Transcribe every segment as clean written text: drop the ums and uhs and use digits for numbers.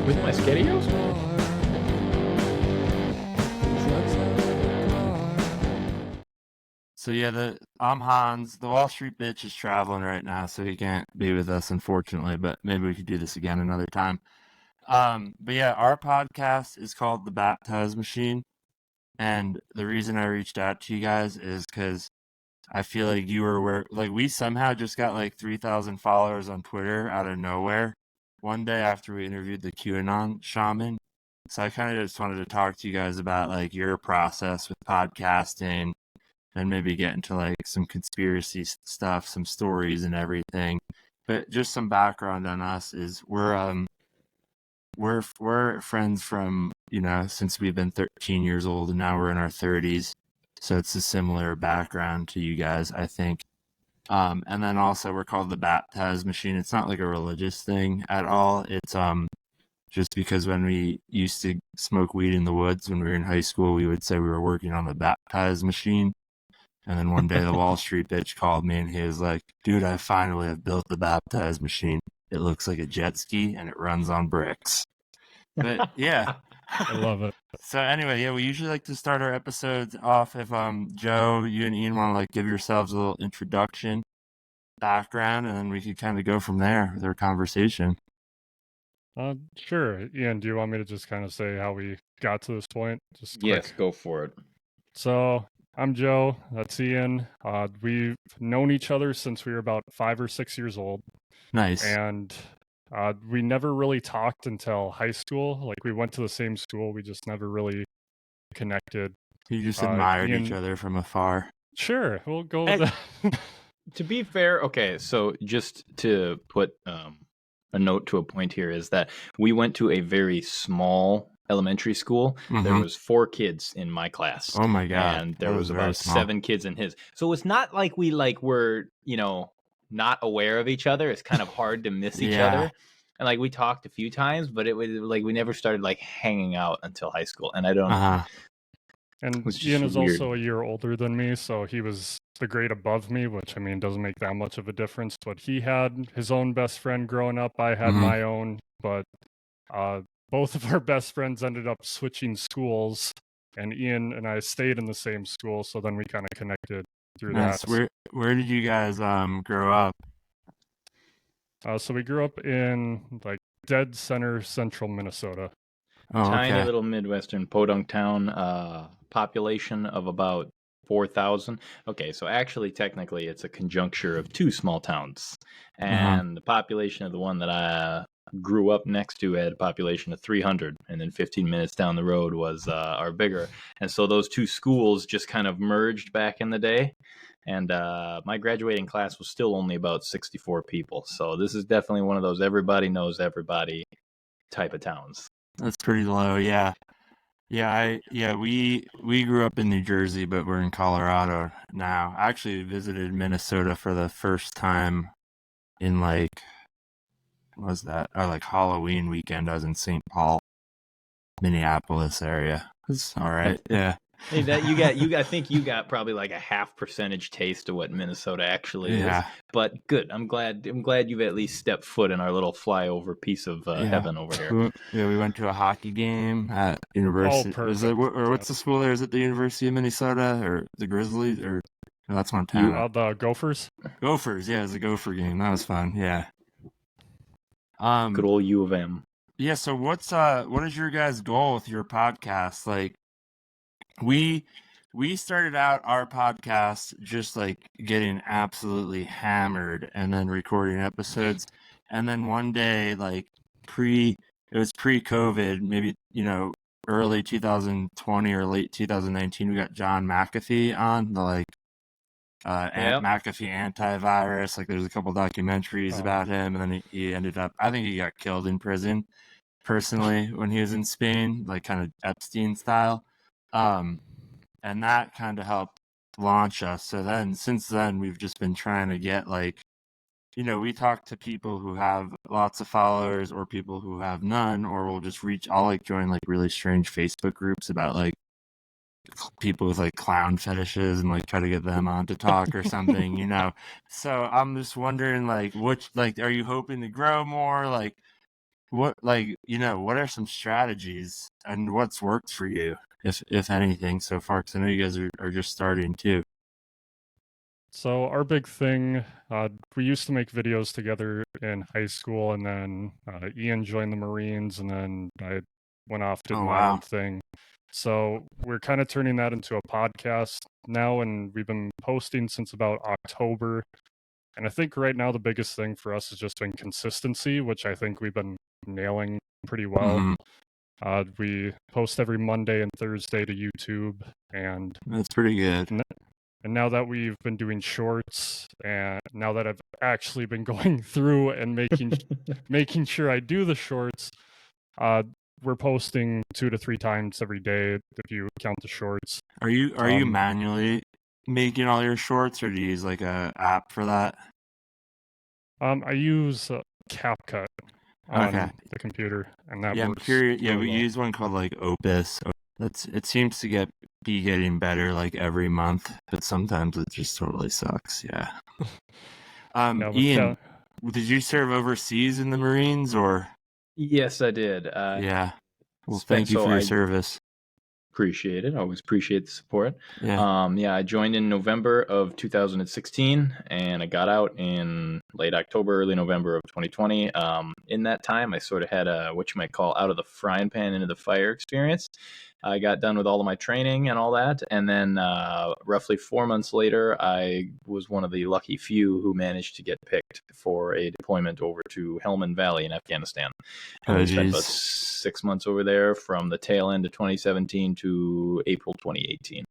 Was it my SkettyOs? So yeah, I'm Hans. The Wall Street bitch is traveling right now, so he can't be with us, unfortunately. But maybe we could do this again another time. But yeah, our podcast is called The Baptize Machine, and the reason I reached out to you guys is because I feel like we somehow just got like 3,000 followers on Twitter out of nowhere one day after we interviewed the QAnon shaman. So I kind of just wanted to talk to you guys about like your process with podcasting and maybe get into like some conspiracy stuff, some stories and everything. But just some background on us is we're friends from, since we've been 13 years old and now we're in our 30s. So it's a similar background to you guys, I think. And then also we're called the Baptize Machine. It's not like a religious thing at all. It's just because when we used to smoke weed in the woods when we were in high school, we would say we were working on the Baptize Machine. And then one day the Wall Street bitch called me and he was like, dude, I finally have built the Baptize Machine. It looks like a jet ski and it runs on bricks. But yeah. I love it. So anyway, yeah, we usually like to start our episodes off if Joe, you and Ian want to like give yourselves a little introduction, background, and then we could kind of go from there with our conversation. Sure. Ian, do you want me to just kind of say how we got to this point? Just quick. Yes, go for it. So I'm Joe. That's Ian. We've known each other since we were about 5 or 6 years old. Nice. And we never really talked until high school. Like we went to the same school. We just never really connected. You just admired Ian, each other from afar. Sure. We'll go with that. To be fair, okay, so just to put a note to a point here is that we went to a very small elementary school. Mhm. There was 4 kids in my class. Oh my God. And there That was very about small. 7 kids in his. So it's not like we were, not aware of each other. It's kind of hard to miss each Yeah. other. And like we talked a few times, but it was like we never started like hanging out until high school. And I don't And was just Ian is weird. also a year older than me, so he was the grade above me, which I mean doesn't make that much of a difference. But he had his own best friend growing up. I had Mhm. my own, but both of our best friends ended up switching schools, and Ian and I stayed in the same school. So then we kind of connected through Nice. that. Where did you guys grow up? So we grew up in like dead center central Minnesota. Oh, Tiny okay. little Midwestern podunk town, population of about 4,000. Okay, so actually, technically, it's a conjuncture of 2 small towns. And the population of the one that I grew up next to had a population of 300. And then 15 minutes down the road was our bigger. And so those 2 schools just kind of merged back in the day. And my graduating class was still only about 64 people. So this is definitely one of those everybody knows everybody type of towns. That's pretty low, yeah. We grew up in New Jersey, but we're in Colorado now. I actually visited Minnesota for the first time in like, what was that? Oh, like Halloween weekend. I was in St. Paul, Minneapolis area. It's all right, yeah. Hey, that I think you got probably like a 0.5% taste of what Minnesota actually is. But good. I'm glad you've at least stepped foot in our little flyover piece of heaven over here. We went to a hockey game at University. What's the school there? Is it the University of Minnesota or the Grizzlies or no, that's Montana? The Gophers. Gophers, yeah, it was a Gopher game. That was fun. Yeah. Good old U of M. Yeah. So what is your guys' goal with your podcast? Like, we started out our podcast just like getting absolutely hammered and then recording episodes, and then one day like it was pre-COVID, maybe early 2020 or late 2019, we got John McAfee on the like McAfee antivirus. Like there's a couple documentaries about him, and then he ended up, I think he got killed in prison personally when he was in Spain, like kind of Epstein style. And that kind of helped launch us. So then, since then, we've just been trying to get like, we talk to people who have lots of followers or people who have none, or we'll just I'll like join like really strange Facebook groups about like people with like clown fetishes and like try to get them on to talk or something, So I'm just wondering like, are you hoping to grow more? Like, what what are some strategies and what's worked for you, if anything, so far? Because I know you guys are just starting too. So our big thing, we used to make videos together in high school, and then Ian joined the Marines, and then I went off, did Oh my own wow. thing. So we're kind of turning that into a podcast now, and we've been posting since about October. And I think right now the biggest thing for us has just been consistency, which I think we've been nailing pretty well. Mhm. We post every Monday and Thursday to YouTube, and That's pretty good. and now that we've been doing shorts, and now that I've actually been going through and making sure I do the shorts, we're posting 2 to 3 times every day if you count the shorts. Are you manually making all your shorts, or do you use like a app for that? I use CapCut on Okay. the computer, and that Yeah, I'm works curious. Yeah, really we well. use one called like Opus. It seems to be getting better like every month, but sometimes it just totally sucks. Yeah. Yeah, with Ian, did you serve overseas in the Marines, or? Yes, I did. Yeah. Well, Spent thank you so for your I service. appreciate it. Always appreciate the support. Yeah. Yeah, I joined in November of 2016, and I got out in late October, early November of 2020. In that time, I sort of had a what you might call out of the frying pan into the fire experience. I got done with all of my training and all that, and then roughly 4 months later, I was one of the lucky few who managed to get picked for a deployment over to Helmand Valley in Afghanistan. And Oh, we spent about geez. 6 months over there from the tail end of 2017 to April 2018.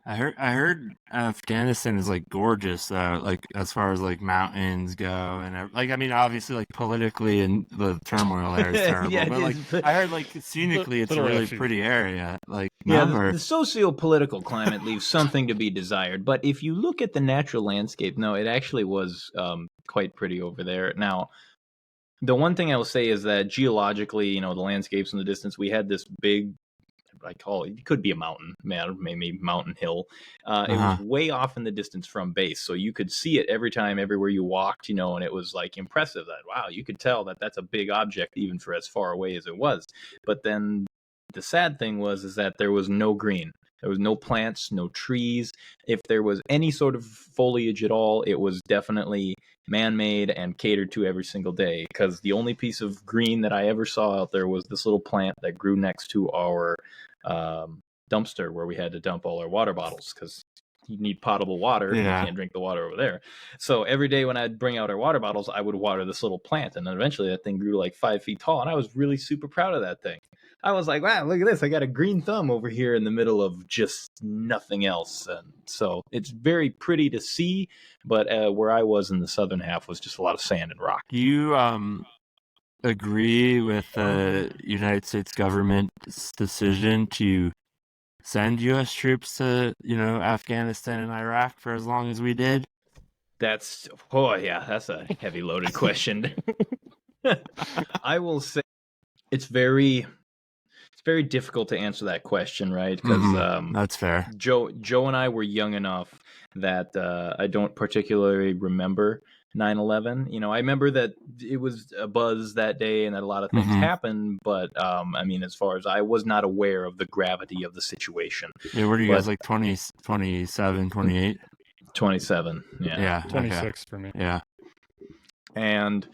I heard Afghanistan is like gorgeous though, like as far as like mountains go, and like I mean obviously like politically and the turmoil there is terrible, Yeah, but like I heard like scenically it's a Little really iffy. pretty area. Like Yeah, no, the socio-political climate leaves something to be desired. But if you look at the natural landscape, no, it actually was quite pretty over there. Now, the one thing I will say is that geologically, the landscapes in the distance, we had this big, I call it could be a mountain, man, maybe mountain hill. It was uh-huh. way off in the distance from base, so you could see it every time, everywhere you walked, and it was like impressive. That wow, you could tell that that's a big object even for as far away as it was. But then the sad thing is that there was no green. There was no plants, no trees. If there was any sort of foliage at all, it was definitely man-made and catered to every single day. Because the only piece of green that I ever saw out there was this little plant that grew next to our dumpster where we had to dump all our water bottles because you need potable water. You Yeah. can't drink the water over there. So every day when I'd bring out our water bottles, I would water this little plant. And then eventually that thing grew like 5 feet tall. And I was really super proud of that thing. I was like, wow, look at this. I got a green thumb over here in the middle of just nothing else. And so it's very pretty to see. But where I was in the southern half was just a lot of sand and rock. Do you agree with the United States government's decision to send U.S. troops to Afghanistan and Iraq for as long as we did? That's that's a heavy loaded question. I will say it's very difficult to answer that question, right? Because That's fair. Joe and I were young enough that I don't particularly remember 9/11. I remember that it was a buzz that day and that a lot of things happened, but I mean, as far as I was not aware of the gravity of the situation. Yeah, what are you But guys like 20, 27, 28? 27, yeah. Yeah, okay. 26 for me. Yeah. And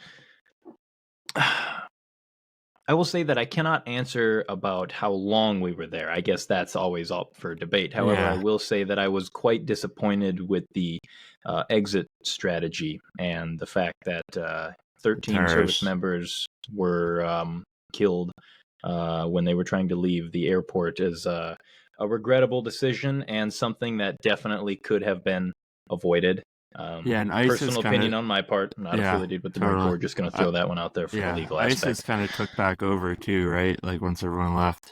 I will say that I cannot answer about how long we were there. I guess that's always up for debate. However, I Yeah. will say that I was quite disappointed with the exit strategy and the fact that 13 service Terrorists. members were killed when they were trying to leave the airport is a regrettable decision and something that definitely could have been avoided. Yeah, and ISIS Personal opinion on my part, not affiliated with the Marine Corps, just going to throw that one out there for the legal aspect. ISIS kind of took back over too, right? Like once everyone left.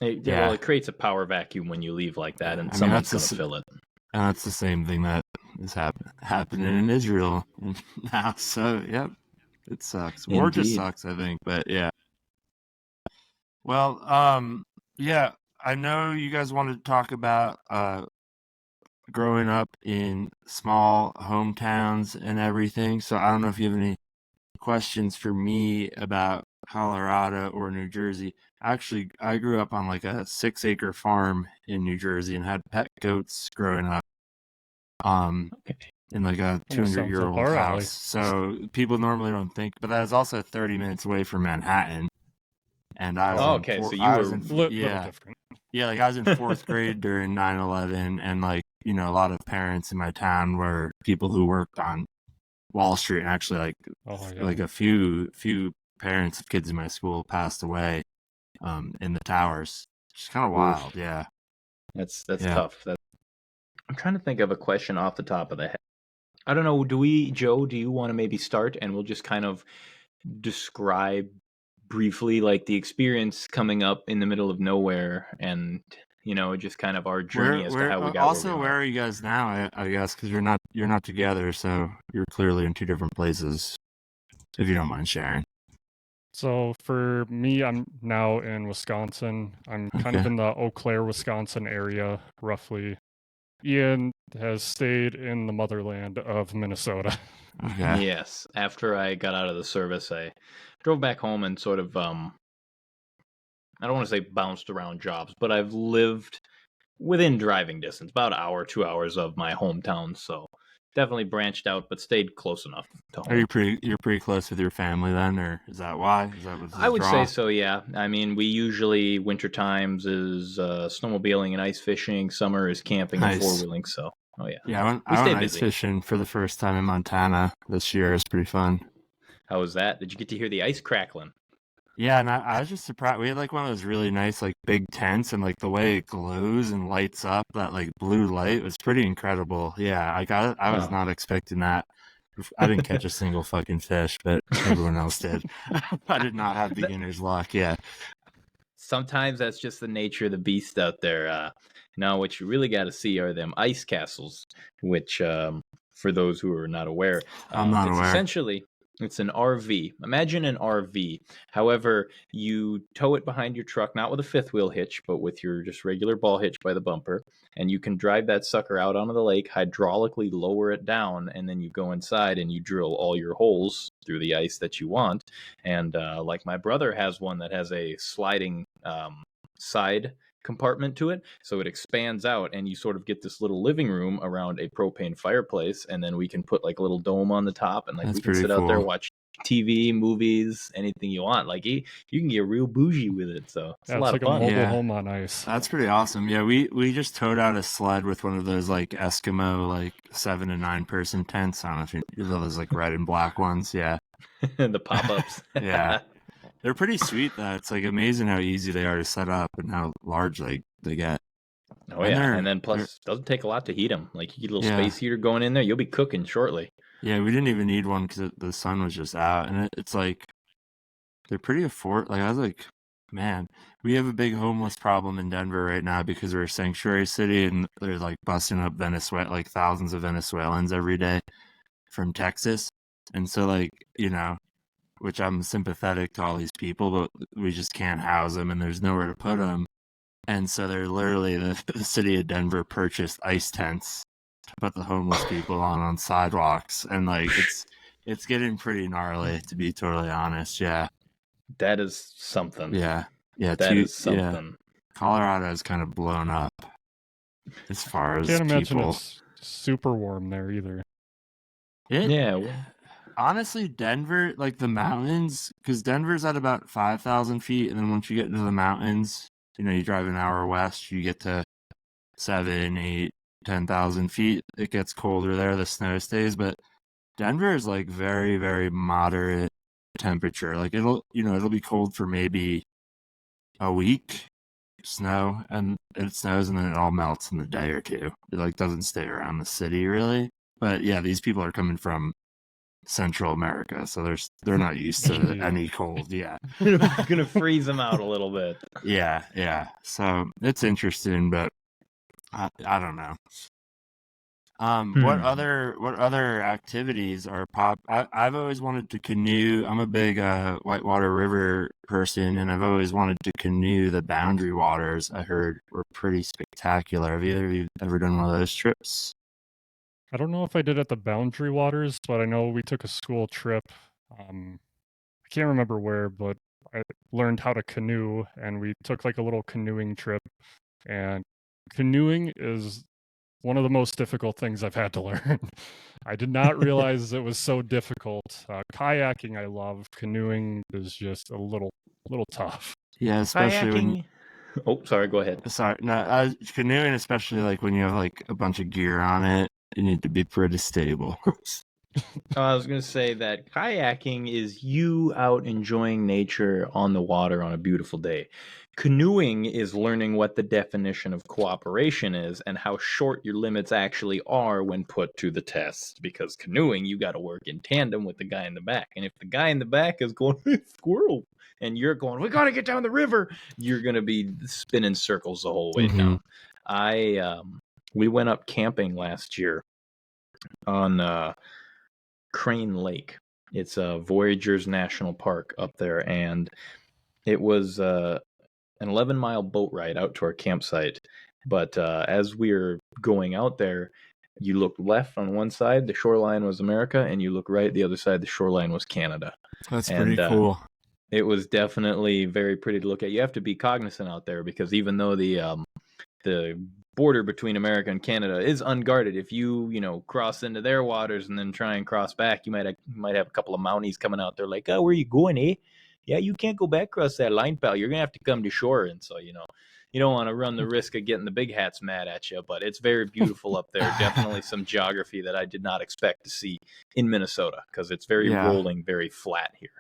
Well, it creates a power vacuum when you leave like that, and someone's going to fill it. And that's the same thing that is happening in Israel now. So, yep, it sucks. War just sucks, I think. But yeah. Well, yeah, I know you guys wanted to talk about growing up in small hometowns and everything. So I don't know if you have any questions for me about Colorado or New Jersey. Actually, I grew up on like a 6-acre farm in New Jersey and had pet goats growing up. Okay. In like a Almost sounds up 200-year-old our alley. house. So people normally don't think, but that is also 30 minutes away from Manhattan. And I was Oh, in okay, so you I were was in Little yeah. different. Yeah, like I was in 4th grade during 9/11, and like, you know, a lot of parents in my town were people who worked on Wall Street, and actually Oh yeah. like a few parents of kids in my school passed away in the towers. It's kind of wild, yeah. That's Yeah. tough. I'm trying to think of a question off the top of the head. I don't know. Joe? Do you want to maybe start, and we'll just kind of describe briefly like the experience coming up in the middle of nowhere, and just kind of our journey as to how we got where we Also, where are. are you guys now? I guess because you're not together, so you're clearly in 2 different places. If you don't mind sharing. So for me, I'm now in Wisconsin. I'm kind of Okay. in the Eau Claire, Wisconsin area, roughly. Ian has stayed in the motherland of Minnesota. Okay. Yes. After I got out of the service, I drove back home and sort of I don't want to say bounced around jobs, but I've lived within driving distance, about an hour, 2 hours of my hometown. So definitely branched out, but stayed close enough to Are home. you're pretty close with your family then, or is that why? Is that what's I the would say draw? so, yeah. I mean, we usually winter times is snowmobiling and ice fishing. Summer is camping and four Nice. wheeling. So, oh yeah, Yeah, we I stay went ice busy. fishing for the first time in Montana this year. It was pretty fun. How was that? Did you get to hear the ice crackling? Yeah, and I was just surprised. We had like one of those really nice like big tents, and like the way it glows and lights up, that like blue light was pretty incredible. Yeah, I was Oh. not expecting that. I didn't catch a single fucking fish, but everyone else did. I did not have beginner's luck. Yeah. Sometimes that's just the nature of the beast out there. Now, what you really got to see are them ice castles, which, for those who are not aware, I'm not it's aware. essentially it's an RV. Imagine an RV. However, you tow it behind your truck, not with a fifth wheel hitch, but with your just regular ball hitch by the bumper, and you can drive that sucker out onto the lake, hydraulically lower it down, and then you go inside and you drill all your holes through the ice that you want. And like my brother has one that has a sliding side compartment to it, so it expands out and you sort of get this little living room around a propane fireplace, and then we can put like a little dome on the top, and like That's we can pretty sit out there, cool. watch TV, movies, anything you want. Like you can get real bougie with it, so it's a Yeah, it's lot like of a fun. mobile Yeah. home on ice. That's pretty awesome. Yeah, we just towed out a sled with one of those like Eskimo like 7 to 9 person tents. I don't know if you know those like red and black ones. Yeah. The pop-ups. Yeah. They're pretty sweet though. It's like amazing how easy they are to set up and how large they get. Oh And yeah, and they're then plus it doesn't take a lot to heat them. Like you get a little yeah. space heater going in there, you'll be cooking shortly. Yeah, we didn't even need one because the sun was just out, and it's like they're pretty Like I was like, man, we have a big homeless problem in Denver right now because we're a sanctuary city, and they're like busting up Venezuela, like thousands of Venezuelans every day from Texas, and so like which I'm sympathetic to all these people, but we just can't house them, and there's nowhere to put them, and so they're literally the city of Denver purchased ice tents to put the homeless people on sidewalks, and like it's getting pretty gnarly, to be totally honest. Yeah. That is something. Yeah. Yeah. That is Yeah. something. Colorado is kind of blown up as far as Can't imagine people. it's super warm there either. Yeah. Honestly, Denver, like the mountains, because Denver's at about 5,000 feet, and then once you get into the mountains, you drive an hour west, you get to 7, 8, 10,000 feet. It gets colder there. The snow stays, but Denver is like very, very moderate temperature. Like it'll be cold for maybe a week, snow, and it snows, and then it all melts in a day or two. It like doesn't stay around the city really. But yeah, these people are coming from Central America, so they're not used to Yeah. any cold. Yeah. Gonna freeze them out a little bit. Yeah. So it's interesting, but I don't know. What other activities are I've always wanted to canoe. I'm a big Whitewater River person, and I've always wanted to canoe the Boundary Waters. I heard were pretty spectacular. Have either of you ever done one of those trips? I don't know if I did at the Boundary Waters, but I know we took a school trip. I can't remember where, but I learned how to canoe, and we took like a little canoeing trip. And canoeing is one of the most difficult things I've had to learn. I did not realize it was so difficult. Kayaking I love. Canoeing is just a little tough. Yeah, especially when Kayaking. Oh, sorry. Go ahead. sorry, no, canoeing, especially like when you have like a bunch of gear on it, you need to be pretty stable. I was going to say that kayaking is you out enjoying nature on the water on a beautiful day. Canoeing is learning what the definition of cooperation is and how short your limits actually are when put to the test. Because canoeing, you got to work in tandem with the guy in the back. And if the guy in the back is going, squirrel, and you're going, we got to get down the river, you're going to be spinning circles the whole way down. We went up camping last year on Crane Lake. It's Voyageurs National Park up there, and it was an 11-mile boat ride out to our campsite. But as we were going out there, you look left on one side, the shoreline was America, and you look right, the other side, the shoreline was Canada. That's pretty cool. It was definitely very pretty to look at. You have to be cognizant out there because even though the border between America and Canada is unguarded. If you cross into their waters and then try and cross back, you might have a couple of Mounties coming out there like, oh, where you going, eh? Yeah, you can't go back across that line, pal. You're gonna have to come to shore. And so you don't want to run the risk of getting the big hats mad at you. But it's very beautiful up there. Definitely some geography that I did not expect to see in Minnesota because it's very rolling, very flat here.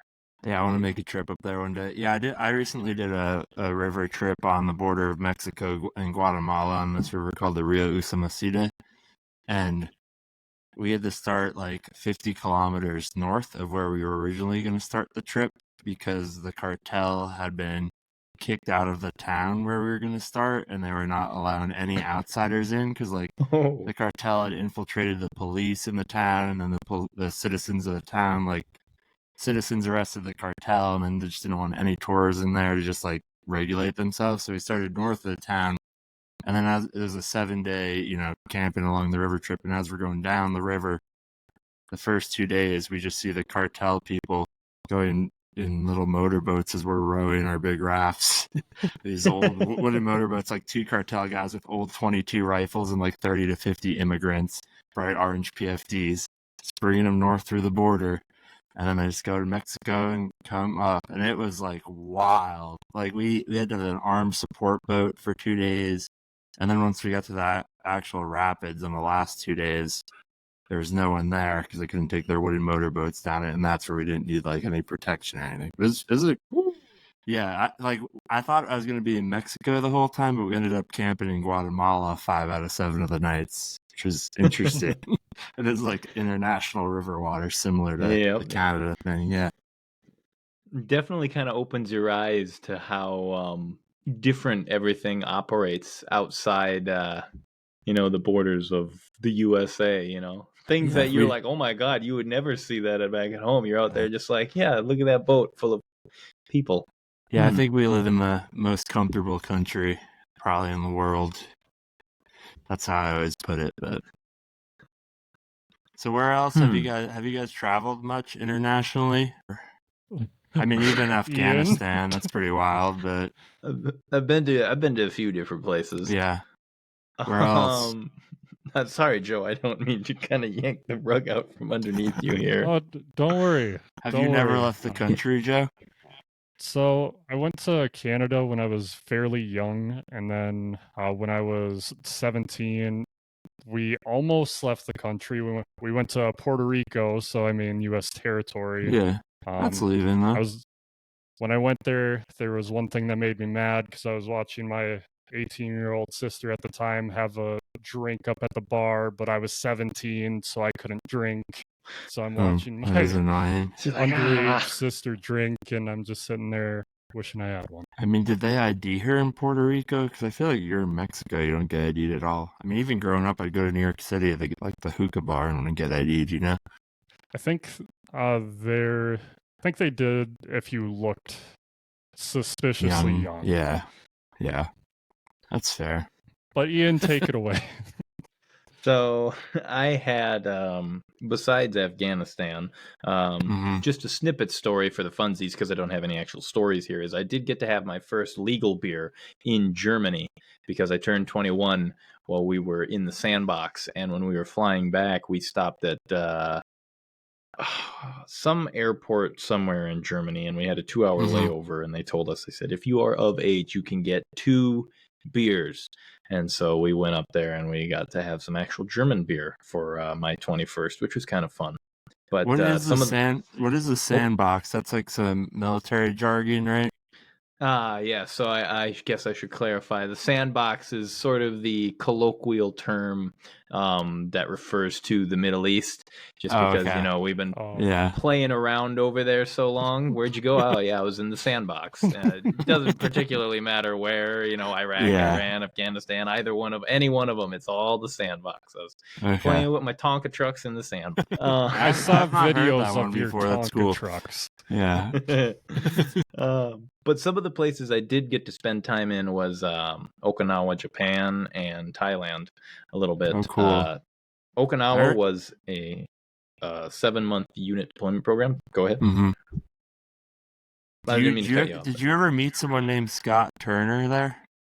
Yeah, I want to make a trip up there one day. Yeah, I recently did a river trip on the border of Mexico and Guatemala on this river called the Rio Usumacinta. And we had to start like 50 kilometers north of where we were originally going to start the trip because the cartel had been kicked out of the town where we were going to start, and they were not allowing any outsiders in because the cartel had infiltrated the police in the town, and then the citizens of the town, citizens arrested the cartel, and then they just didn't want any tours in there to just regulate themselves. So we started north of the town, and then it was a 7-day, camping along the river trip. And as we're going down the river, the first 2 days, we just see the cartel people going in little motorboats as we're rowing our big rafts. These old wooden motorboats, like 2 cartel guys with old 22 rifles and 30 to 50 immigrants, bright orange PFDs, just bringing them north through the border. And then I just go to Mexico and come up. And it was wild. We had to have an armed support boat for 2 days. And then once we got to that actual rapids on the last 2 days, there was no one there because they couldn't take their wooden motorboats down it. And that's where we didn't need any protection or anything. It was yeah, I thought I was going to be in Mexico the whole time, but we ended up camping in Guatemala 5 out of 7 of the nights, which was interesting. It is international river water, similar to the Canada thing. Yeah, definitely kind of opens your eyes to how different everything operates outside, the borders of the USA. Things that you're like, oh my God, you would never see that back at home. You're out there just look at that boat full of people. Yeah, I think we live in the most comfortable country probably in the world. That's how I always put it. But so where else have you guys traveled much internationally? I mean, even Afghanistan, that's pretty wild. But I've been to a few different places. Yeah. Where else? Sorry, Joe. I don't mean to kind of yank the rug out from underneath you here. Oh, don't worry. Have you never left the country, Joe? So I went to Canada when I was fairly young, and then when I was 17, we almost left the country. We went to Puerto Rico, so I mean U.S. territory. Yeah, that's leaving though. When I went there was one thing that made me mad because I was watching my 18-year-old sister at the time have a drink up at the bar, but I was 17, so I couldn't drink. So I'm watching my underage sister drink, and I'm just sitting there wishing I had one. I mean, did they ID her in Puerto Rico? Because I feel like you're in Mexico, you don't get ID'd at all. I mean, even growing up, I'd go to New York City, they get the hookah bar and want to get ID'd, I think they did if you looked suspiciously young. Yeah. That's fair. But Ian, take it away. So I had, besides Afghanistan, just a snippet story for the funsies because I don't have any actual stories here. Is I did get to have my first legal beer in Germany because I turned 21 while we were in the sandbox, and when we were flying back, we stopped at some airport somewhere in Germany, and we had a 2-hour layover. And they told us, they said, if you are of age, you can get 2 beers. And so we went up there and we got to have some actual German beer for my 21st, which was kind of fun. But What is some what is the sandbox? That's like some military jargon, right? Yeah, so I guess I should clarify. The sandbox is sort of the colloquial term that refers to the Middle East, just because, Okay. we've been Yeah. playing around over there so long. Where'd you go? Oh, yeah, I was in the sandbox. It doesn't particularly matter where, Iraq, Yeah. Iran, Afghanistan, any one of them. It's all the sandbox. I was Okay. playing with my Tonka trucks in the sandbox. I saw I've not heard that videos one of your before. That's Tonka cool. trucks. Yeah. But some of the places I did get to spend time in was Okinawa, Japan, and Thailand a little bit. Oh, cool. Okinawa was a 7-month unit deployment program. Go ahead. I didn't mean to cut you off. Did you ever meet someone named Scott Turner there?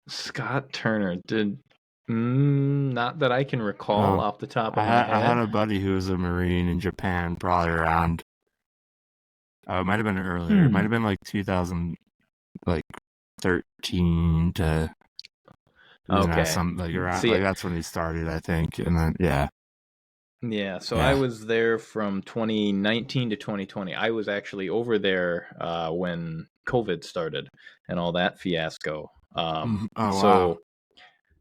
Scott Turner not that I can recall off the top of my head. I had a buddy who was a Marine in Japan, probably around. It might have been earlier. It might have been like 2013 to. Something like around. See, that's when he started, I think, and then yeah. Yeah, so I was there from 2019 to 2020. I was actually over there when COVID started and all that fiasco. Wow.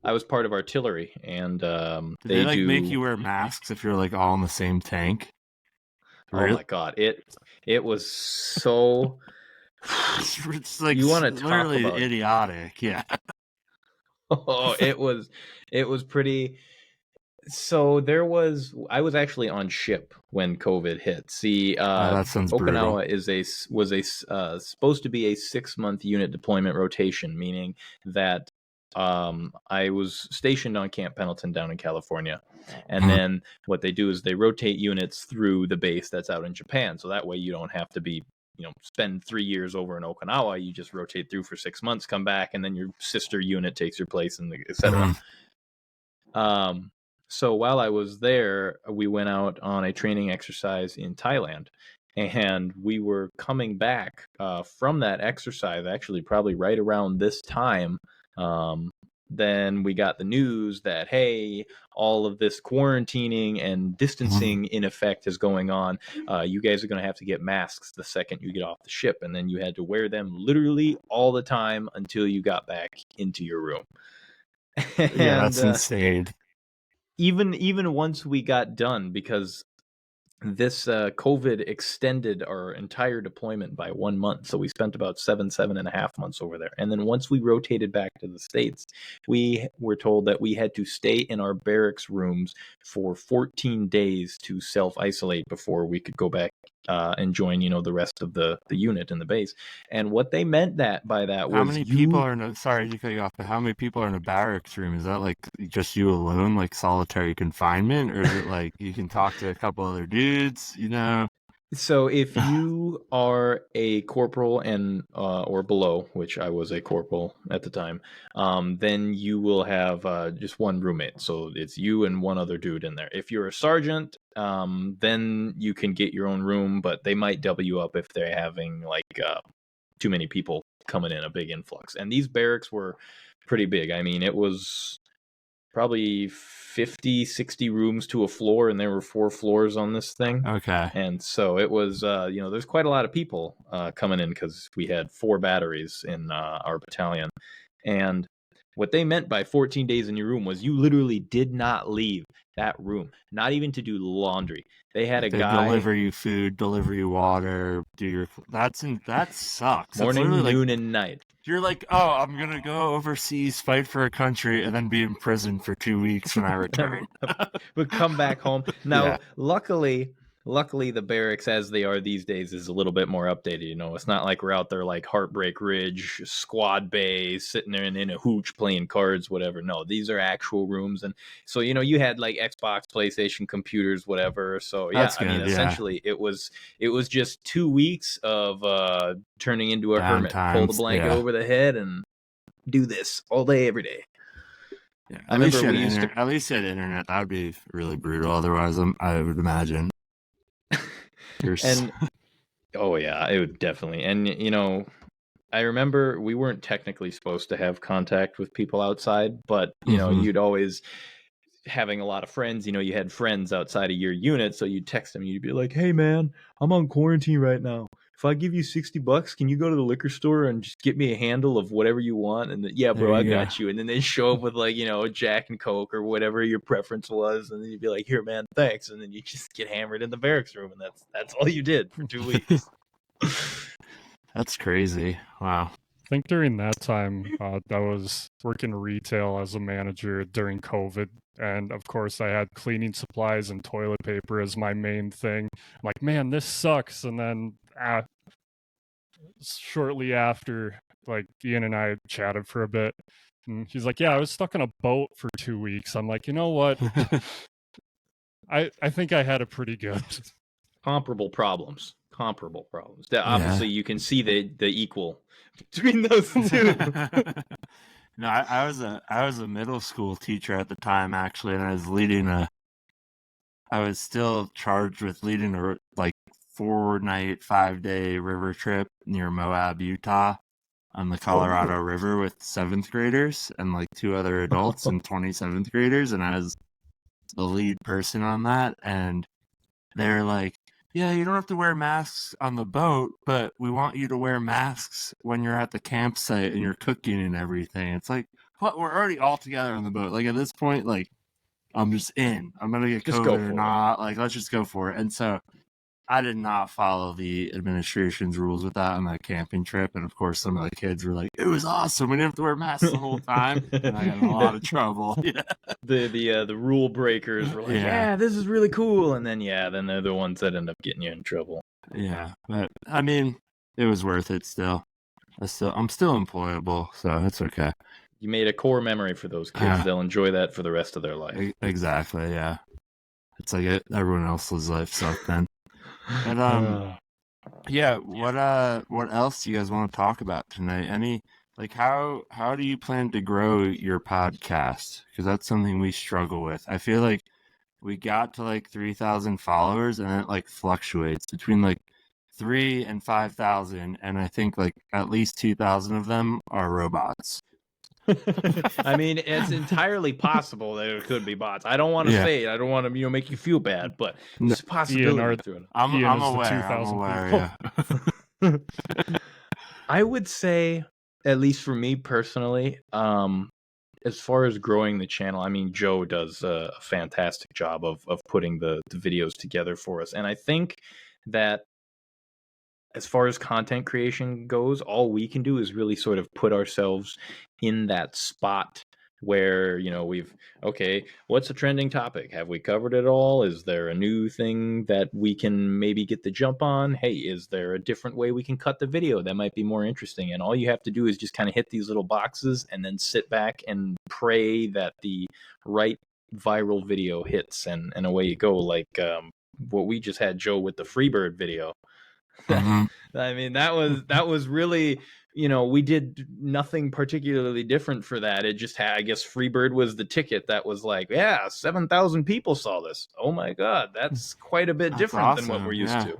I was part of artillery, and Did they make you wear masks if you're like all in the same tank? Oh my god, it was so. It's like you want to talk literally about idiotic, yeah. Oh, it was pretty. So I was actually on ship when COVID hit. See, that sounds Okinawa brutal. was supposed to be a 6-month unit deployment rotation, meaning that I was stationed on Camp Pendleton down in California, and then what they do is they rotate units through the base that's out in Japan, so that way you don't have to be spend 3 years over in Okinawa. You just rotate through for 6 months, come back, and then your sister unit takes your place, and etc. So while I was there, we went out on a training exercise in Thailand, and we were coming back from that exercise, actually probably right around this time. Then we got the news that, hey, all of this quarantining and distancing in effect is going on. You guys are going to have to get masks the second you get off the ship, and then you had to wear them literally all the time until you got back into your room. Yeah, that's insane. Even once we got done, because this COVID extended our entire deployment by 1 month. So we spent about 7.5 months over there. And then once we rotated back to the States, we were told that we had to stay in our barracks rooms for 14 days to self-isolate before we could go back and join, the rest of the unit in the base. And what they meant by that was, how many people are in sorry to cut you off, but how many people are in a barracks room? Is that like just you alone, like solitary confinement, or is it like you can talk to a couple other dudes, So if you are a corporal and or below, which I was a corporal at the time, then you will have just one roommate. So it's you and one other dude in there. If you're a sergeant, then you can get your own room, but they might double you up if they're having like too many people coming in, a big influx. And these barracks were pretty big. I mean, it was probably 50, 60 rooms to a floor, and there were 4 floors on this thing. Okay. And so it was, there's quite a lot of people coming in because we had 4 batteries in our battalion. And what they meant by 14 days in your room was you literally did not leave that room, not even to do laundry. They had a guy deliver you food, deliver you water, that sucks. Morning, noon, and night. You're like, oh, I'm gonna go overseas, fight for a country, and then be in prison for 2 weeks when I return. But come back home. Now, luckily, luckily the barracks as they are these days is a little bit more updated. You know, it's not like we're out there like Heartbreak Ridge, Squad Bay, sitting there in a hooch playing cards, whatever. No, these are actual rooms. And so, you know, you had like Xbox, PlayStation, computers, whatever. So yeah, That's I mean, good. Yeah. essentially it was just 2 weeks of turning into a hermit, pull the Downtimes. blanket Yeah. over the head and do this all day, every day. Yeah. I remember we used to. At least you had internet. That would be really brutal. Otherwise, I would imagine. And oh yeah, it would definitely. And you know, I remember we weren't technically supposed to have contact with people outside, but you know, you'd always having a lot of friends, you know, you had friends outside of your unit, so you'd text them, you'd be like, "Hey man, I'm on quarantine right now. If I give you $60, can you go to the liquor store and just get me a handle of whatever you want?" And yeah, bro, I got you. And then they show up with like, you know, Jack and Coke or whatever your preference was, and then you'd be like, "Here, man, thanks." And then you just get hammered in the barracks room, and that's all you did for 2 weeks. That's crazy. Wow. I think during that time, I was working retail as a manager during COVID. And of course, I had cleaning supplies and toilet paper as my main thing. I'm like, man, this sucks. And then shortly after, like, Ian and I chatted for a bit. And he's like, yeah, I was stuck on a boat for 2 weeks. I'm like, you know what? I think I had it pretty good. Comparable problems. That obviously you can see the equal between those two. No, I was a middle school teacher at the time actually, and I was still charged with leading a like 4-night, 5-day river trip near Moab, Utah, on the Colorado River with 7th graders and like 2 other adults and 27th graders, and I was the lead person on that. And they're like, yeah, you don't have to wear masks on the boat, but we want you to wear masks when you're at the campsite and you're cooking and everything. It's like, what? We're already all together on the boat. Like at this point, like I'm just in. I'm gonna get COVID or not. Like let's just go for it. And so I did not follow the administration's rules with that on that camping trip. And of course, some of the kids were like, "It was awesome. We didn't have to wear masks the whole time." And I got in a lot of trouble. Yeah. The rule breakers were like, "Yeah, this is really cool," and then then they're the ones that end up getting you in trouble. Yeah, but I mean, it was worth it. Still, I'm still employable, so it's okay. You made a core memory for those kids. They'll enjoy that for the rest of their life. Exactly. Yeah, it's like everyone else's life sucked then. And yeah, what else do you guys want to talk about tonight? Any like how do you plan to grow your podcast? Because that's something we struggle with. I feel like we got to like 3,000 followers, and it like fluctuates between like 3 and 5,000, and I think like at least 2,000 of them are robots. I mean, it's entirely possible that it could be bots. I don't want to say it. I don't want to, make you feel bad, but it's a possibility. I'm aware. Yeah. I would say, at least for me personally, as far as growing the channel, I mean, Joe does a fantastic job of putting the videos together for us, and I think that as far as content creation goes, all we can do is really sort of put ourselves in that spot where, what's a trending topic? Have we covered it all? Is there a new thing that we can maybe get the jump on? Hey, is there a different way we can cut the video that might be more interesting? And all you have to do is just kind of hit these little boxes and then sit back and pray that the right viral video hits, and away you go. Like what we just had, Joe, with the Freebird video. Mm-hmm. I mean, that was really, we did nothing particularly different for that. It just had, I guess, Freebird was the ticket that was like, 7,000 people saw this. Oh my God, that's quite a bit different than what we're used to.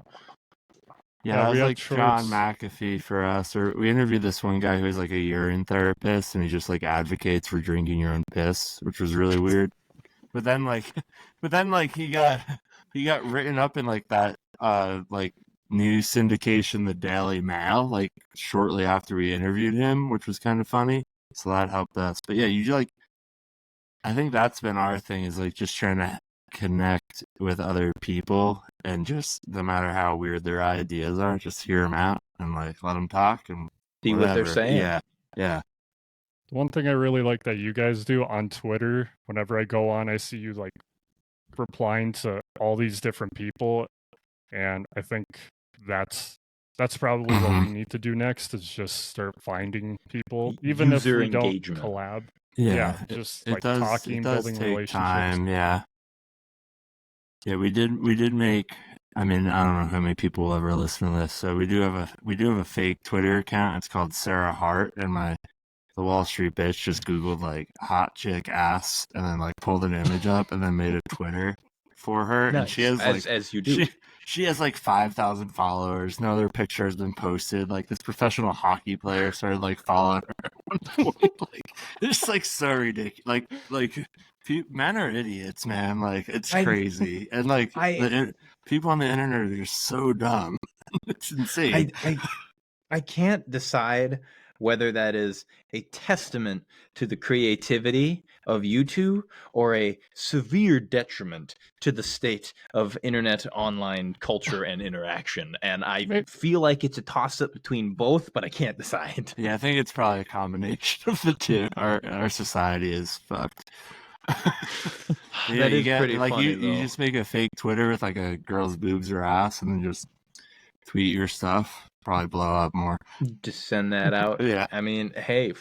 Yeah, that was like John McAfee for us. Or we interviewed this one guy who was like a urine therapist, and he just like advocates for drinking your own piss, which was really weird. But then he got written up in like that like news syndication, the Daily Mail, like shortly after we interviewed him, which was kind of funny. So that helped us. But yeah, I think that's been our thing, is like just trying to connect with other people, and just no matter how weird their ideas are, just hear them out and like let them talk and see what they're saying. Yeah. One thing I really like that you guys do on Twitter, whenever I go on, I see you like replying to all these different people. And I think that's probably what we need to do next, is just start finding people, even if User we don't engagement. collab. Yeah, just it like does. talking, It does building take relationships. time. Yeah. Yeah, we did make. I mean, I don't know how many people will ever listen to this. So we do have a fake Twitter account. It's called Sarah Hart, and the Wall Street bitch just Googled like hot chick ass and then like pulled an image up and then made a Twitter for her. Nice. And she has as you do. She has like 5,000 followers. No other picture has been posted. Like this professional hockey player started like following her at one point. Like it's just like so ridiculous. Like men are idiots, man. Like it's crazy. And like people on the internet are just so dumb. It's insane. I can't decide whether that is a testament to the creativity of you two or a severe detriment to the state of internet online culture and interaction. And I feel like it's a toss-up between both, but I can't decide. Yeah, I think it's probably a combination of the two. Our society is fucked. That is pretty funny, you just make a fake Twitter with like a girl's boobs or ass and then just tweet your stuff. Probably blow up more. Just send that out. Yeah. I mean, hey,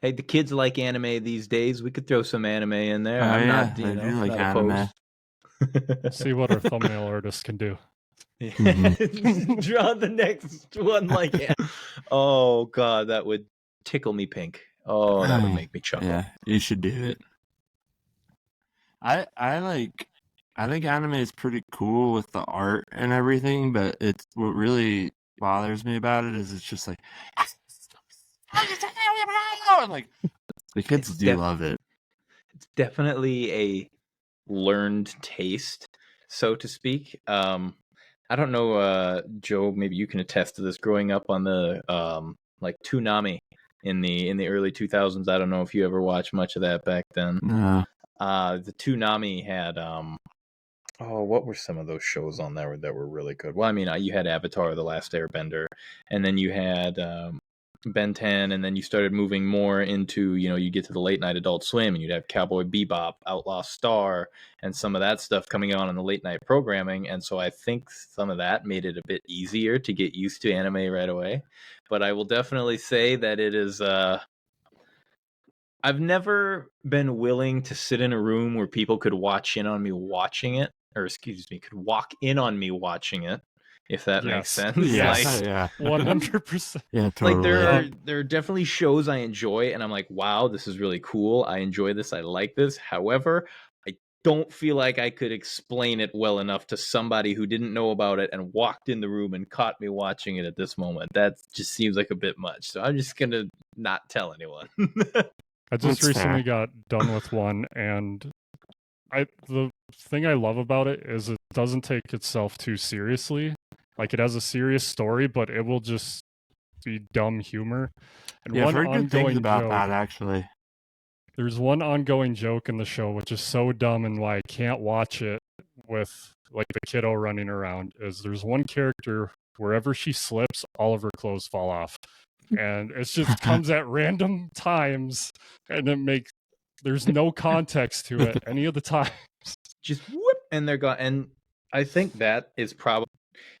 the kids like anime these days. We could throw some anime in there. Oh, I'm yeah, not, they do like not anime. opposed. See what our thumbnail artist can do. Draw the next one like it. Oh god, that would tickle me pink. Oh, that would make me chuckle. Yeah, you should do it. I think anime is pretty cool with the art and everything, but it's what really bothers me about it is it's just like like the kids do love it. It's definitely a learned taste, so to speak. I don't know, Joe, maybe you can attest to this. Growing up on the like Toonami in the early 2000s, I don't know if you ever watched much of that back then. No. The Toonami had what were some of those shows on there that were really good? Well, I mean, you had Avatar: The Last Airbender, and then you had Ben 10, and then you started moving more into, you get to the late night Adult Swim, and you'd have Cowboy Bebop, Outlaw Star, and some of that stuff coming on in the late night programming. And so I think some of that made it a bit easier to get used to anime right away. But I will definitely say that it is. I've never been willing to sit in a room where people could watch in on me watching it, or excuse me, could walk in on me watching it, if that makes sense. Yes, yeah, 100%. Yeah, totally. Like there are definitely shows I enjoy, and I'm like, wow, this is really cool. I enjoy this. I like this. However, I don't feel like I could explain it well enough to somebody who didn't know about it and walked in the room and caught me watching it at this moment. That just seems like a bit much. So I'm just gonna not tell anyone. I just recently got done with one, and the thing I love about it is it doesn't take itself too seriously. Like, it has a serious story, but it will just be dumb humor. And yeah, one I've heard good things about joke, that, actually. There's one ongoing joke in the show which is so dumb and why I can't watch it with like the kiddo running around, is there's one character, wherever she slips, all of her clothes fall off. And it just comes at random times, and there's no context to it any of the time. Just whoop, and they're gone. And I think that is probably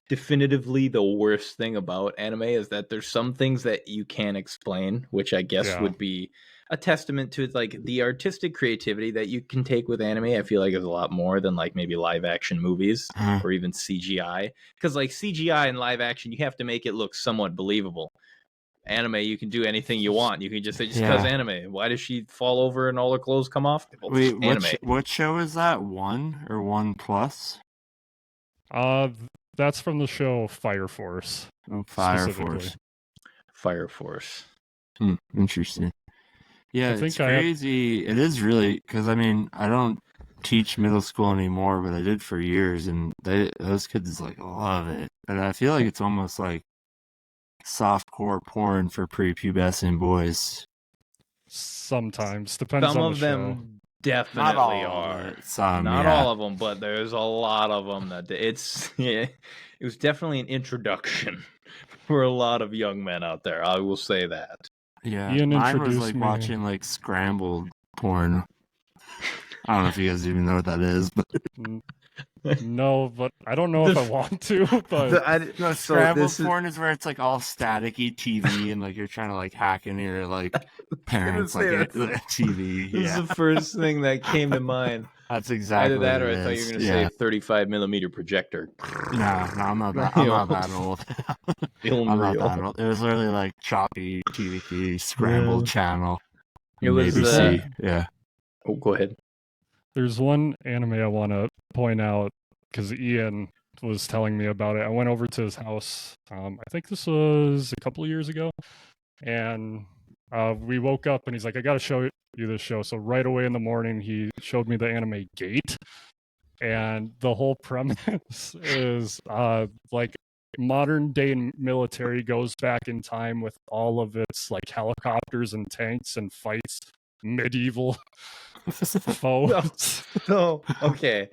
definitively the worst thing about anime, is that there's some things that you can't explain, which I guess would be a testament to like the artistic creativity that you can take with anime. I feel like is a lot more than like maybe live action movies or even CGI, because like CGI and live action, you have to make it look somewhat believable. Anime, you can do anything you want. You can just say, just because anime. Why does she fall over and all her clothes come off? Well, wait, anime. what show is that? 1 or 1 Plus? That's from the show Fire Force. Oh, Fire Force. Fire Force. Interesting. Yeah, it's crazy. It is really, because I mean, I don't teach middle school anymore, but I did for years, and those kids like love it. And I feel like it's almost like softcore porn for prepubescent boys. Sometimes, depends Some on of the them show. definitely are. Not all of them, but there's a lot of them that it was definitely an introduction for a lot of young men out there. I will say that. Yeah, Ian mine was like me. watching like scrambled porn. I don't know if you guys even know what that is, but No, but I don't know if I want to. But No, So scrambled this is porn is where it's like all staticky TV and like you're trying to like hack into your like gonna parents like say that's TV. this is Yeah, the first thing that came to mind. that's Either exactly what that, it or I thought you were is. gonna say Yeah. 35 millimeter projector. No, I'm not that. You I'm not know, that old. I'm not that unreal. old. It was literally like choppy TV, Yeah. scrambled channel, It was maybe C. Yeah. Oh, go ahead. there's one anime I want to point out because Ian was telling me about it. I went over to his house. I think this was a couple of years ago, and we woke up and he's like, "I got to show you this show." So right away in the morning, he showed me the anime Gate, and the whole premise is like modern day military goes back in time with all of its like helicopters and tanks and fights medieval No, foes. so okay.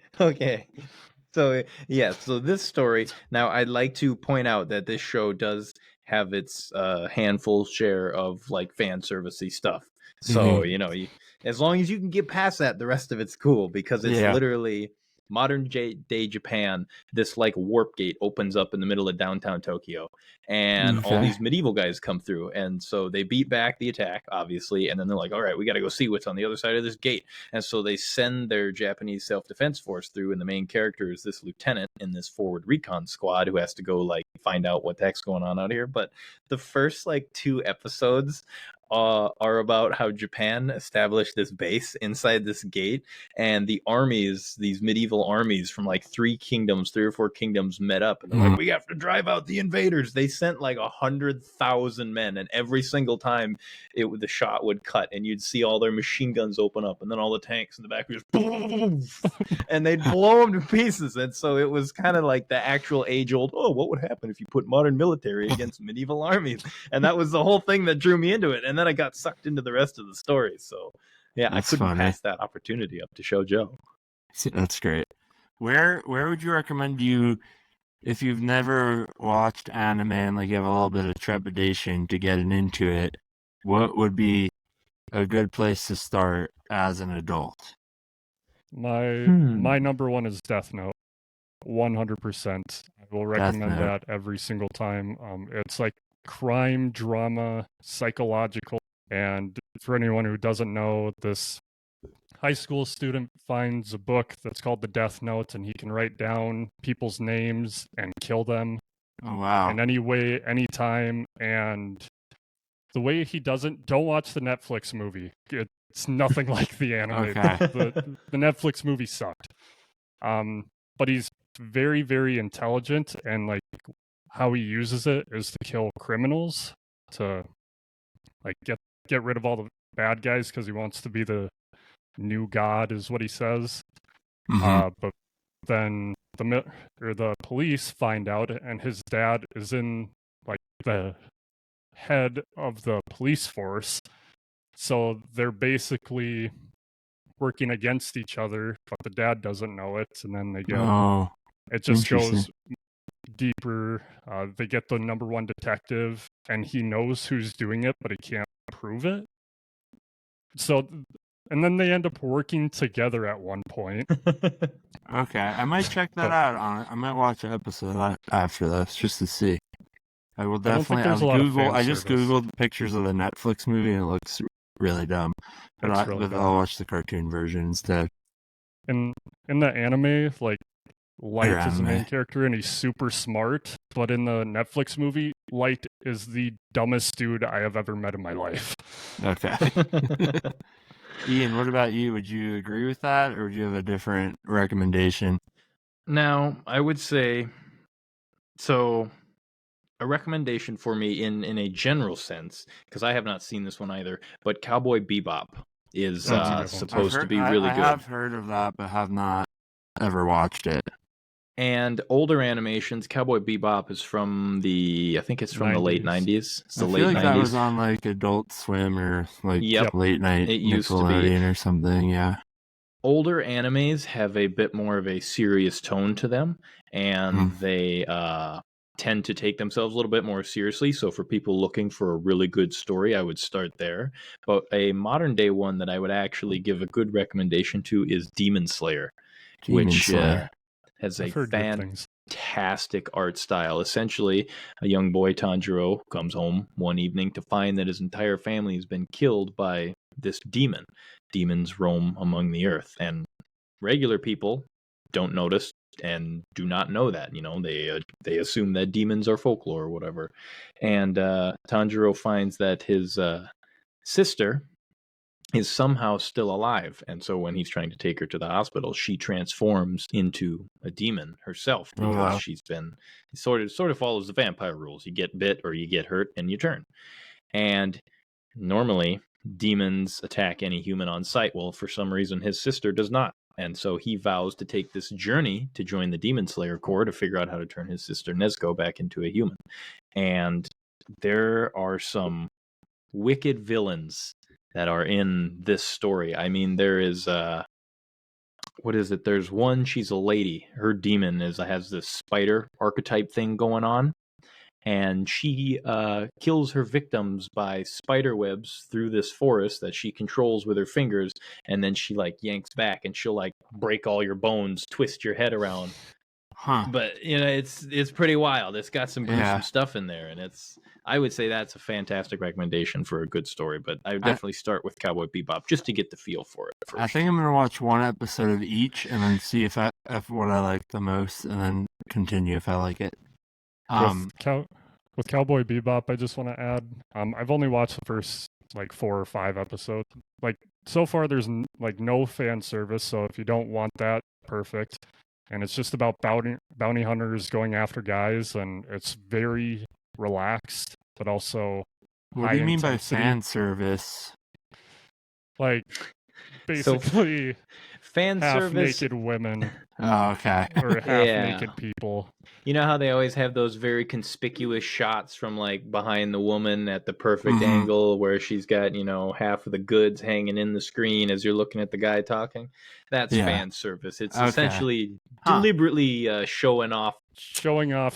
So yeah, so this story. Now, I'd like to point out that this show does have its handful share of like fan servicey stuff. So Mhm. as long as you can get past that, the rest of it's cool because it's Yeah. literally day Japan. This like warp gate opens up in the middle of downtown Tokyo, and all Okay. these medieval guys come through, and so they beat back the attack, obviously, and then they're like, "All right, we got to go see what's on the other side of this gate." And so they send their Japanese self-defense force through, and the main character is this lieutenant in this forward recon squad who has to go like find out what the heck's going on out here. But the first like 2 episodes are about how Japan established this base inside this gate, and the armies, these medieval armies from like 3 or 4 kingdoms, met up, and they're like, Mhm. "We have to drive out the invaders." They sent like 100,000 men, and every single time the shot would cut, and you'd see all their machine guns open up, and then all the tanks in the back would just boom, and they'd blow them to pieces. And so it was kind of like the actual age-old, oh, what would happen if you put modern military against medieval armies? And that was the whole thing that drew me into it. And then I got sucked into the rest of the story. So yeah, I That's couldn't funny. pass that opportunity up to show Joe. That's great. Where would you recommend you if you've never watched anime and like you have a little bit of trepidation to getting into it? What would be a good place to start as an adult? My number one is Death Note. 100%. I will Death recommend Note. that every single time. It's like crime, drama, psychological. And for anyone who doesn't know, this high school student finds a book that's called the Death Note, and he can write down people's names and kill them Oh wow. in any way, anytime. And the way he doesn't, don't watch the Netflix movie. It's nothing like the anime. Okay. The Netflix movie sucked. But he's very, very intelligent, and like how he uses it is to kill criminals, to like get rid of all the bad guys because he wants to be the new god, is what he says. Mhm. But then the police find out, and his dad is in like the head of the police force, so they're basically working against each other, but the dad doesn't know it, and then Oh, it just interesting. goes deeper. They get the number one detective, and he knows who's doing it, but he can't prove it. So, and then they end up working together at one point. Okay, I might check that But out. I might watch an episode after this just to see. I will I don't think definitely. there's a lot of fan I just service. googled pictures of the Netflix movie and it looks really dumb. But It's really I'll dumb. watch the cartoon version instead. In the anime, like Light is the main anime. character, and he's super smart. But in the Netflix movie, Light is the dumbest dude I have ever met in my life. Okay. Ian, what about you? Would you agree with that, or would you have a different recommendation? Now, I would say, so a recommendation for me in a general sense, because I have not seen this one either, but Cowboy Bebop is That's a good one. supposed to be really I good. have heard of that, but have not ever watched it. And older animations, Cowboy Bebop is from I think it's from the late 90s. It's the I late feel like 90s. that was on like Adult Swim or like Yep. late night It used to be. Nickelodeon or something. Yeah. Older animes have a bit more of a serious tone to them, and they tend to take themselves a little bit more seriously. So for people looking for a really good story, I would start there. But a modern day one that I would actually give a good recommendation to is Demon Slayer. Demon Slayer. has I've a heard good things. fantastic art style. Essentially, a young boy, Tanjiro, comes home one evening to find that his entire family has been killed by this demon. Demons roam among the earth, and regular people don't notice and do not know that. They assume that demons are folklore or whatever. And Tanjiro finds that his sister is somehow still alive, and so when he's trying to take her to the hospital, she transforms into a demon herself because she's been sort of follows the vampire rules. You get bit or you get hurt and you turn. And normally demons attack any human on sight. Well, for some reason his sister does not. And so he vows to take this journey to join the Demon Slayer Corps to figure out how to turn his sister Nezuko back into a human. And there are some wicked villains that are in this story. I mean, there is what is it? There's one, she's a lady. Her demon has this spider archetype thing going on, and she kills her victims by spider webs through this forest that she controls with her fingers, and then she like yanks back and she'll like break all your bones, twist your head around. But it's pretty wild. It's got some gruesome stuff in there, and I would say that's a fantastic recommendation for a good story. But I would definitely start with Cowboy Bebop just to get the feel for it first. I think I'm gonna watch one episode of each and then see if what I like the most, and then continue if I like it. With Cowboy Bebop, I just want to add, I've only watched the first like 4 or 5 episodes. Like so far, there's like no fan service. So if you don't want that, perfect. And it's just about bounty hunters going after guys, and it's very relaxed, but also. What do you mean by fan service? Like basically, fan service, half-naked women. Oh, okay. Or half-naked people. You know how they always have those very conspicuous shots from like behind the woman at the perfect angle where she's got, half of the goods hanging in the screen as you're looking at the guy talking? That's fan service. It's essentially deliberately showing off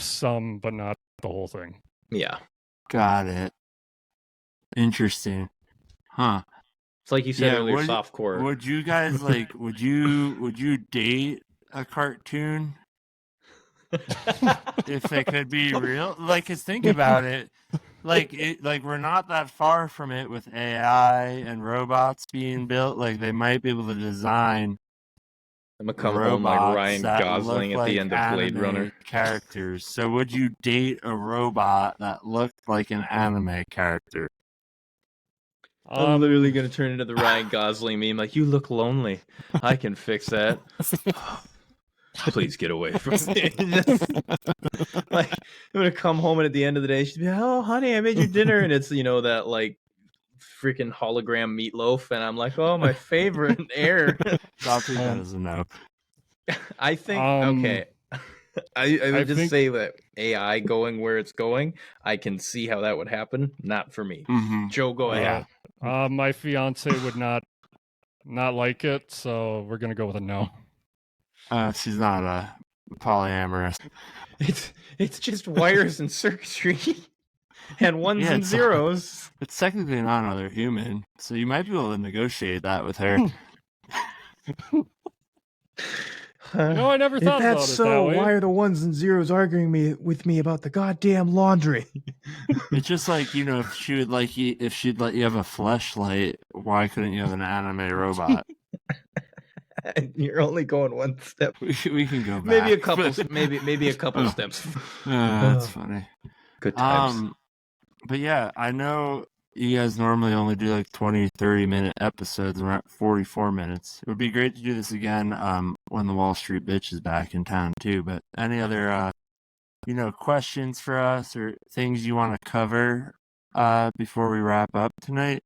some, but not the whole thing. Yeah. Got it. Interesting. Huh. It's like you said earlier, softcore. Would you guys like would you date a cartoon if they could be real? Like, 'cause think about it. Like we're not that far from it with AI and robots being built. Like they might be able to design I'm gonna come home like Ryan Gosling at the end of Blade Runner. Characters. So would you date a robot that looked like an anime character? I'm literally gonna turn into the Ryan Gosling meme. Like, you look lonely. I can fix that. Please get away from me. Like, I'm gonna come home and at the end of the day, she'd be, "Oh, honey, I made you dinner," and it's that like freaking hologram meatloaf, and I'm like, "Oh, my favorite air." I'll take that as a no. I think okay. I would just say that AI going where it's going, I can see how that would happen. Not for me. Joe, go ahead. My fiance would not like it, so we're gonna go with a no. She's not polyamorous. It's just wires and circuitry and ones and zeros. It's technically not another human, so you might be able to negotiate that with her. I never thought about it that way. If that's so, why are the ones and zeros arguing with me about the goddamn laundry? It's just like, if she would like you, if she'd let you have a fleshlight, why couldn't you have an anime robot? You're only going one step. We can go back. Maybe a couple. maybe a couple steps. That's funny. Good times. But yeah, I know you guys normally only do like 20, 30-minute episodes. We're at 44 minutes. It would be great to do this again when the Wall Street bitch is back in town too. But any other questions for us or things you want to cover before we wrap up tonight?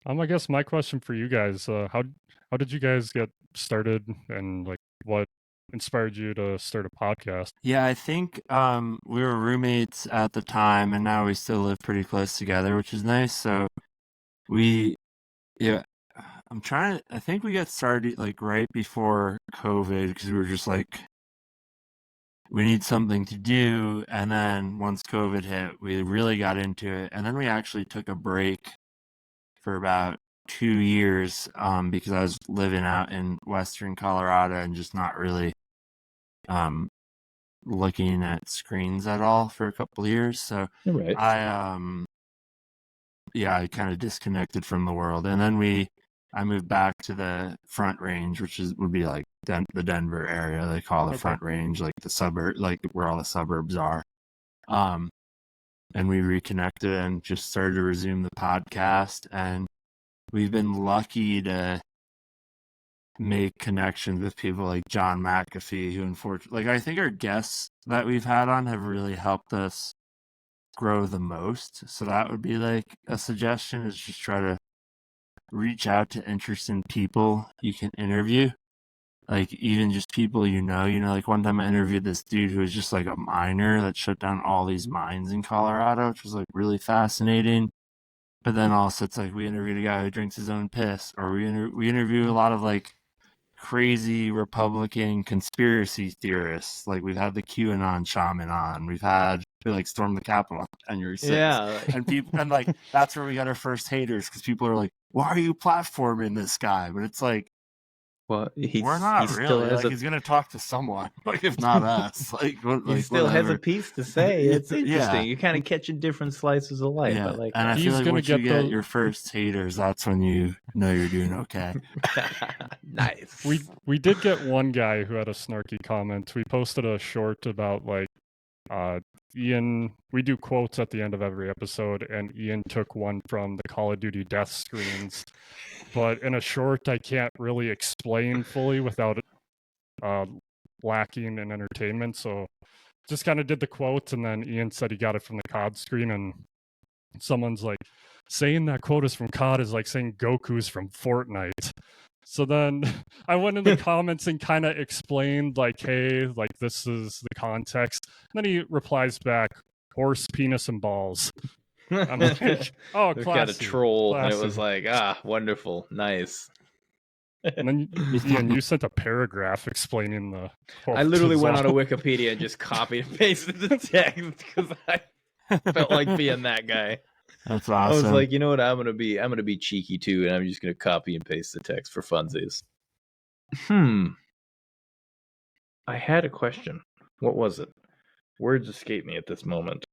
I guess my question for you guys, how did you guys get started, and like what inspired you to start a podcast? Yeah, I think we were roommates at the time, and now we still live pretty close together, which is nice. So I think we got started like right before COVID, because we were just like, we need something to do. And then once COVID hit, we really got into it. And then we actually took a break for about 2 years because I was living out in Western Colorado and just not really looking at screens at all for a couple of years. So Right. I I kind of disconnected from the world, and then I moved back to the Front Range, which would be like the Denver area. They call the Front Range, like the suburb, like where all the suburbs are. And we reconnected and just started to resume the podcast, and we've been lucky to make connections with people like John McAfee, who unfortunately, like, I think our guests that we've had on have really helped us grow the most. So that would be like a suggestion, is just try to reach out to interesting people you can interview. Like, even just people like one time I interviewed this dude who was just like a miner that shut down all these mines in Colorado, which was like really fascinating. But then also it's like we interviewed a guy who drinks his own piss, or we interview a lot of like crazy Republican conspiracy theorists. Like, we've had the QAnon shaman on. We've had like storm the Capitol on January 6th. Yeah. And people, and like that's where we got our first haters, because people are like, "Why are you platforming this guy?" But it's like, well, we're not he really. still has Like, he's gonna talk to someone, like, if not us. Like, he still has a piece to say. It's interesting. Yeah. You're kind of catching different slices of life. Yeah, I like and that. I He's feel like gonna once you get get the- your first haters, that's when you know you're doing okay. Nice. We did get one guy who had a snarky comment. We posted a short about like Ian. We do quotes at the end of every episode, and Ian took one from the Call of Duty death screens. But in a short, I can't really explain fully without lacking in entertainment. So just kind of did the quote, and then Ian said he got it from the COD screen, and someone's like, saying that quote is from COD is like saying Goku's from Fortnite. So then I went in the comments and kind of explained, like, hey, like, this is the context. And then he replies back, horse, penis, and balls. I'm like, oh, We've classy. got a troll, and it classy. was like, wonderful, nice. And then, Ian, you sent a paragraph explaining the quote. I literally as went well. onto Wikipedia and just copied and pasted the text because I felt like being that guy. That's I awesome. was like, you know what? I'm gonna be cheeky too, and I'm just gonna copy and paste the text for funsies. I had a question. What was it? Words escape me at this moment.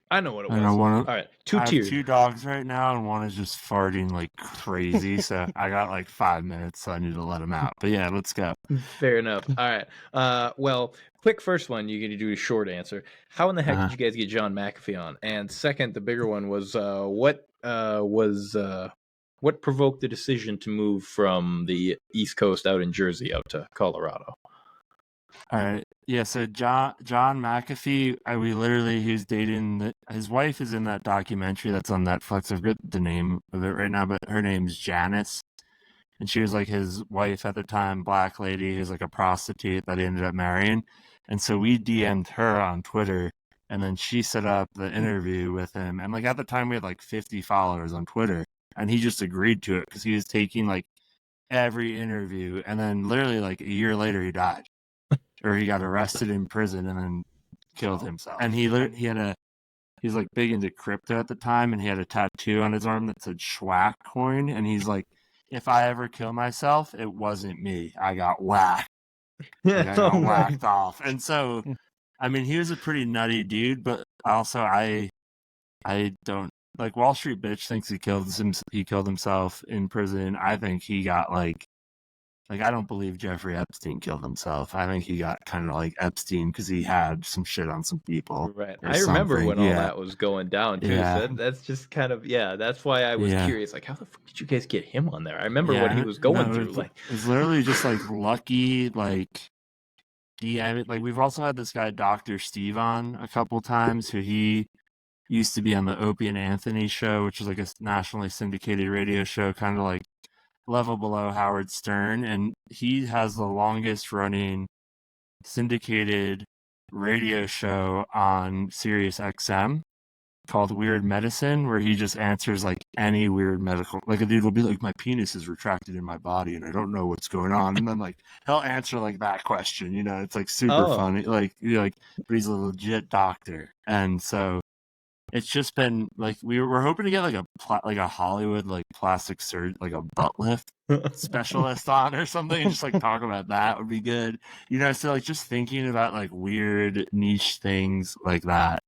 I know what it was. All right, I have tiered. 2 dogs right now, and one is just farting like crazy. So I got like 5 minutes, so I need to let him out. But yeah, let's go. Fair enough. All right. Well, quick first one. You're gonna do a short answer. How in the heck did you guys get John McAfee on? And second, the bigger one was what provoked the decision to move from the East Coast out in Jersey out to Colorado? All right. Yeah, so John McAfee, he's dating, his wife is in that documentary that's on Netflix. I forget the name of it right now, but her name's Janice. And she was like his wife at the time, black lady who's like a prostitute that he ended up marrying. And so we DM'd her on Twitter, and then she set up the interview with him. And like at the time we had like 50 followers on Twitter, and he just agreed to it because he was taking like every interview. And then literally like a year later he died. Or he got arrested in prison and then killed himself. And he was like big into crypto at the time, and he had a tattoo on his arm that said Schwack coin. And he's like, if I ever kill myself, it wasn't me. I got whacked. Like, I got whacked off. And so, I mean, he was a pretty nutty dude, but also I don't, like, Wall Street Bitch thinks he killed himself in prison. I think he got like I don't believe Jeffrey Epstein killed himself. I think he got kind of like Epstein because he had some shit on some people. Right. I remember when all that was going down too. Yeah. So that's just kind of that's why I was curious. Like, how the fuck did you guys get him on there? I remember what he was going through. Like, it's literally just like lucky. Like, like we've also had this guy Dr. Steve on a couple times, who he used to be on the Opie and Anthony show, which is like a nationally syndicated radio show, kind of like level below Howard Stern, and he has the longest running syndicated radio show on Sirius XM called Weird Medicine, where he just answers like any weird medical, like a dude will be like, my penis is retracted in my body and I don't know what's going on, and then like he'll answer like that question, it's like super funny, like but he's a legit doctor. And so it's just been like we're hoping to get like a Hollywood like plastic surgeon, like a butt lift specialist on or something, and just like talk about that would be good. So like just thinking about like weird niche things like that.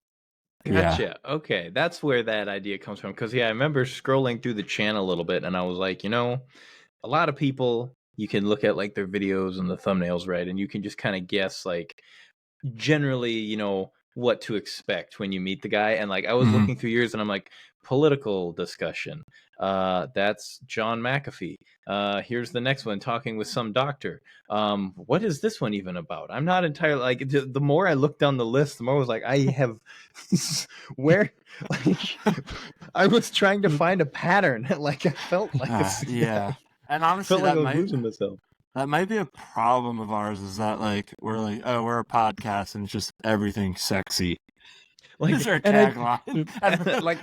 Gotcha. Yeah. Okay, that's where that idea comes from. Because I remember scrolling through the channel a little bit, and I was like, a lot of people, you can look at like their videos and the thumbnails, right, and you can just kind of guess like generally, what to expect when you meet the guy. And like I was looking through yours, and I'm like, political discussion. That's John McAfee. Here's the next one, talking with some doctor. What is this one even about? I'm not entirely like. The more I looked down the list, the more I was like, I have where like I was trying to find a pattern. Like I felt like yeah. And honestly, felt like I was losing myself. That might be a problem of ours, is that like we're like, oh, we're a podcast and it's just everything sexy. Like, is our tagline? Like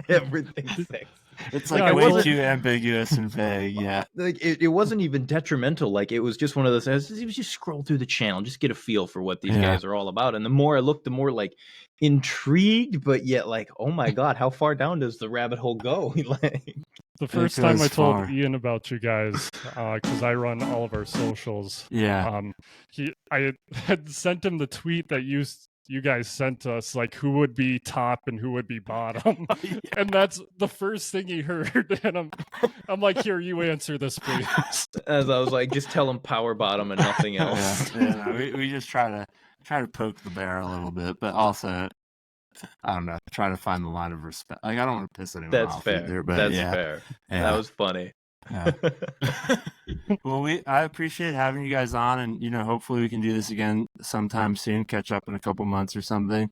everything sexy. It's like way too ambiguous and vague. Yeah. Like it wasn't even detrimental. Like it was just one of those. It was just scroll through the channel, just get a feel for what these guys are all about. And the more I looked, the more like intrigued, but yet like, oh my god, how far down does the rabbit hole go? Like the first time I told Ian about you guys, because I run all of our socials. Yeah. I had sent him the tweet that you guys sent us, like who would be top and who would be bottom. And that's the first thing he heard. And I'm like, here, you answer this, please. As I was like, just tell him power bottom and nothing else. We just try to poke the bear a little bit, but also, I don't know, try to find the line of respect. Like I don't want to piss anyone off either, but that's fair. Yeah. That was funny. Yeah. Well, I appreciate having you guys on, and hopefully we can do this again sometime soon. Catch up in a couple months or something.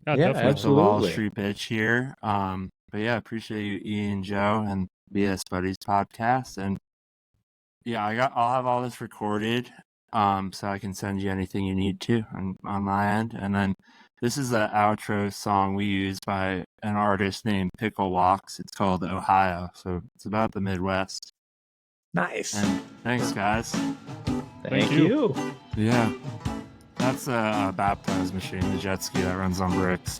Yeah, definitely. Absolutely. The Wall Street Pitch here. But yeah, appreciate you, Ian, Joe, and BS Buddies podcast. And yeah, I'll have all this recorded, so I can send you anything you need to on my end. And then this is the outro song we use by an artist named Pickle Walks. It's called Ohio, so it's about the Midwest. Nice. And thanks, guys. Thank you. Yeah. That's a baptize machine, the jet ski that runs on bricks.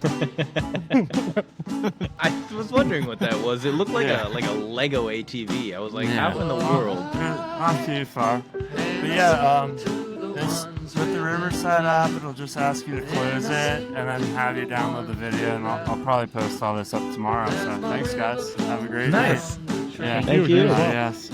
I was wondering what that was. It looked like a Lego ATV. I was like, how in the world? Not too far. But yeah, with the Riverside app, it'll just ask you to close it and then have you download the video, and I'll probably post all this up tomorrow. So thanks, guys. Have a great day. Nice. Yeah. Thank you. Yes.